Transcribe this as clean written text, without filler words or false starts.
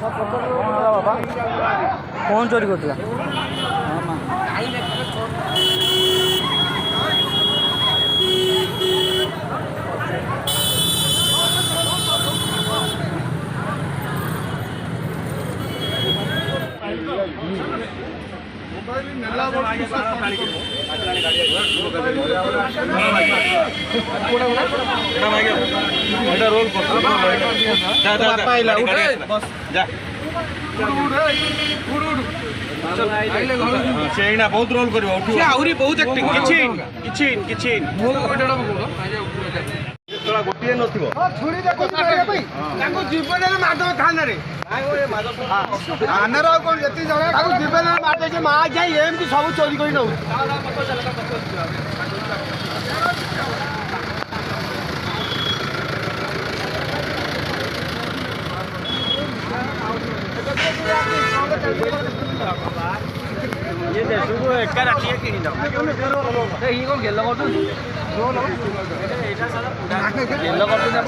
बाबा कौन चोरी करता बहुत रोल कर बहुत एक्टिंग गोटे छुरी जीवन माधव थाना थाना कौन जी जीवन माधव माँ जाए एमती सब चोरी कर नौ ये देखो एका राखी किनी दो ए ही कोन गेल्लो करदु गेल्लो करदु ना